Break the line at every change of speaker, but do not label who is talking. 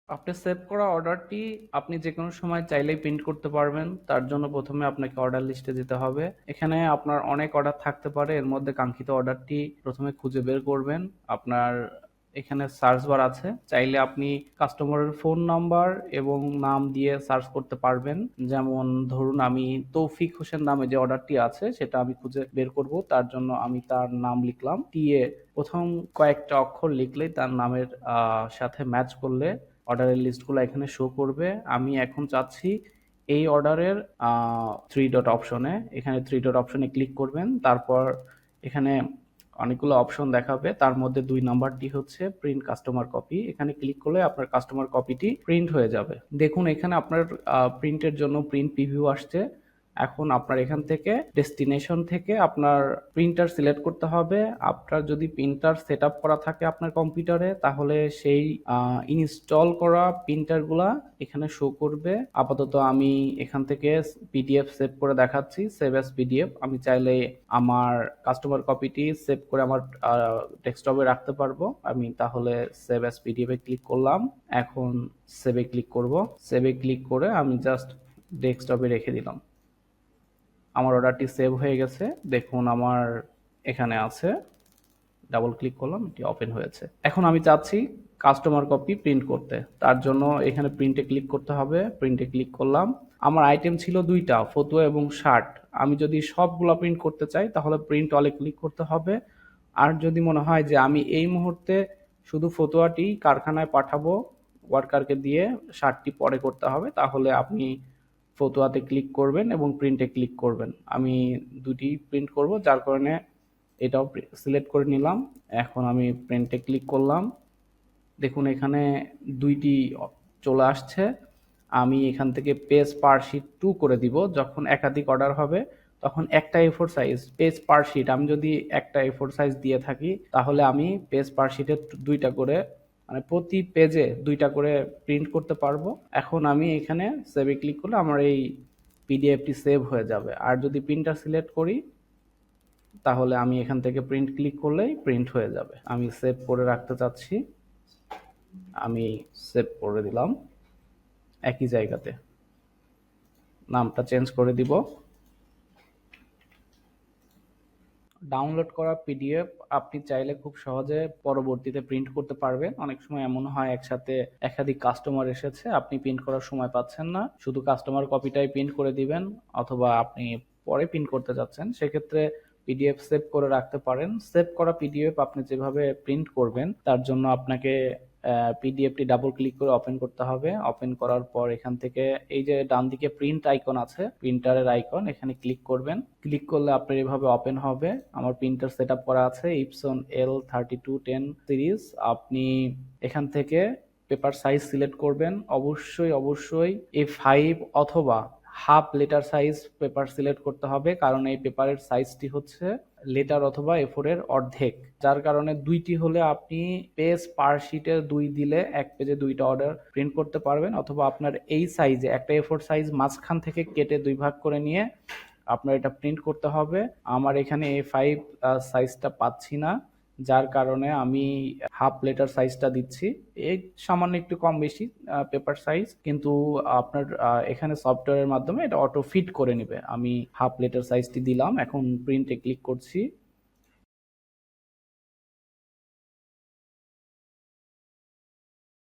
আপনি সেভ করা অর্ডারটি আপনি যেকোনো সময় চাইলেই প্রিন্ট করতে পারবেন। তার জন্য প্রথমে আপনাকে অর্ডার লিস্টে যেতে হবে। এখানে আপনার অনেক অর্ডার থাকতে পারে। এর মধ্যে কাঙ্ক্ষিত অর্ডারটি প্রথমে খুঁজে বের করবেন। আপনার এখানে সার্চ বার আছে। চাইলে আপনি কাস্টমারের ফোন নাম্বার এবং নাম দিয়ে সার্চ করতে পারবেন। যেমন ধরুন আমি তৌফিক হোসেন নামে যে অর্ডারটি আছে সেটা আমি খুঁজে বের করব। তার জন্য আমি তার নাম লিখলাম। প্রথম কয়েকটা অক্ষর লিখলেই তার নামের সাথে ম্যাচ করলে অর্ডারের লিস্টগুলো এখানে শো করবে। আমি এখন চাচ্ছি এই অর্ডারের থ্রি ডট অপশনে, এখানে থ্রি ডট অপশনে ক্লিক করবেন। তারপর এখানে অনেকগুলো অপশন দেখাবে, তার মধ্যে ২ নাম্বারটি হচ্ছে প্রিন্ট কাস্টমার কপি। এখানে ক্লিক করলে আপনার কাস্টমার কপিটি প্রিন্ট হয়ে যাবে। দেখুন এখানে আপনার প্রিন্টের জন্য প্রিন্ট প্রিভিউ আসছে। এখন আপনার এখান থেকে ডেস্টিনেশন থেকে আপনার প্রিন্টার সিলেক্ট করতে হবে। আপনার যদি প্রিন্টার সেট আপ করা থাকে আপনার কম্পিউটারে, তাহলে সেই ইনস্টল করা প্রিন্টারগুলা এখানে শো করবে। আপাতত আমি এখান থেকে পিডিএফ সেভ করে দেখাচ্ছি, সেভ অ্যাজ পিডিএফ। আমি চাইলে আমার কাস্টমার কপিটি সেভ করে আমার ডেস্কটপে রাখতে পারবো। আমি তাহলে সেভ অ্যাজ পিডিএফ এ ক্লিক করলাম। এখন সেভে ক্লিক করব। সেভে ক্লিক করে আমি জাস্ট ডেস্কটপে রেখে দিলাম। আমার অর্ডারটি সেভ হয়ে গেছে। দেখুন আমার এখানে আছে, ডাবল ক্লিক করলাম, এটি ওপেন হয়েছে। এখন আমি চাচ্ছি কাস্টমার কপি প্রিন্ট করতে। তার জন্য এখানে প্রিন্টে ক্লিক করতে হবে। প্রিন্টে ক্লিক করলাম। আমার আইটেম ছিল ২টা, ফতুয়া এবং শার্ট। আমি যদি সবগুলো প্রিন্ট করতে চাই তাহলে প্রিন্ট অলে ক্লিক করতে হবে। আর যদি মনে হয় যে আমি এই মুহূর্তে শুধু ফতুয়াটি কারখানায় পাঠাবো ওয়ার্কারকে দিয়ে, শার্টটি পরে করতে হবে, তাহলে আপনি ফতুয়াতে ক্লিক করবেন এবং প্রিন্টে ক্লিক করবেন। আমি দুটি প্রিন্ট করব, যার কারণে এটাও সিলেক্ট করে নিলাম। এখন আমি প্রিন্টে ক্লিক করলাম। দেখুন এখানে ২টি চলে আসছে। আমি এখান থেকে পেজ পার শিট 2 করে দিব। যখন একাধিক অর্ডার হবে তখন একটা A4 সাইজ পেজ পার শিট, আমি যদি একটা A4 সাইজ দিয়ে থাকি তাহলে আমি পেজ পার শিটে 2টা করে, মানে প্রতি পেজে 2টা করে প্রিন্ট করতে পারবো। এখন আমি এখানে সেভে ক্লিক করলে আমার এই পিডিএফটি সেভ হয়ে যাবে। আর যদি প্রিন্টার সিলেক্ট করি তাহলে আমি এখান থেকে প্রিন্ট ক্লিক করলেই প্রিন্ট হয়ে যাবে। আমি সেভ করে রাখতে চাচ্ছি, আমি সেভ করে দিলাম। একই জায়গাতে নামটা চেঞ্জ করে দিব। ডাউনলোড করা পিডিএফ আপনি চাইলে খুব সহজে পরবর্তীতে প্রিন্ট করতে পারবেন। অনেক সময় এমন হয় একসাথে একাধিক কাস্টমার এসেছে, আপনি প্রিন্ট করার সময় পাচ্ছেন না, শুধু কাস্টমার কপিটাই প্রিন্ট করে দিবেন, অথবা আপনি পরে প্রিন্ট করতে যাচ্ছেন, সেক্ষেত্রে পিডিএফ সেভ করে রাখতে পারেন। সেভ করা পিডিএফ আপনি যেভাবে প্রিন্ট করবেন তার জন্য আপনাকে পিডিএফটি ডাবল ক্লিক করে ওপেন করতে হবে। ওপেন করার পর এখান থেকে এই যে ডান দিকে প্রিন্ট আইকন আছে, প্রিন্টারের আইকন, এখানে ক্লিক করবেন। ক্লিক করলে আপনার এভাবে ওপেন হবে। আমার প্রিন্টার সেট আপ করা আছে ইপসন L3210 সিরিজ। আপনি এখান থেকে পেপার সাইজ সিলেক্ট করবেন। অবশ্যই A5 অথবা half letter size paper select করতে হবে, কারণ এই পেপারের সাইজটি হচ্ছে লেটার অথবা A4 এর অর্ধেক। যার কারণে 2টি হলে আপনি পেজ পার শিটের 2 দিলে এক পেজে 2টা অর্ডার প্রিন্ট করতে পারবেন, অথবা আপনার এই সাইজে একটা A4 সাইজ মাঝখান থেকে কেটে 2 ভাগ করে নিয়ে আপনার এটা প্রিন্ট করতে হবে। আমার এখানে A5 সাইজটা পাচ্ছি না, যার কারণে আমি হাফ লেটার সাইজটা দিচ্ছি। এই সামান্য একটু কম বেশি পেপার সাইজ, কিন্তু আপনার এখানে সফটওয়্যারের মাধ্যমে এটা অটো ফিট করে নেবে। আমি হাফ লেটার সাইজটি দিলাম। এখন প্রিন্টে ক্লিক করছি।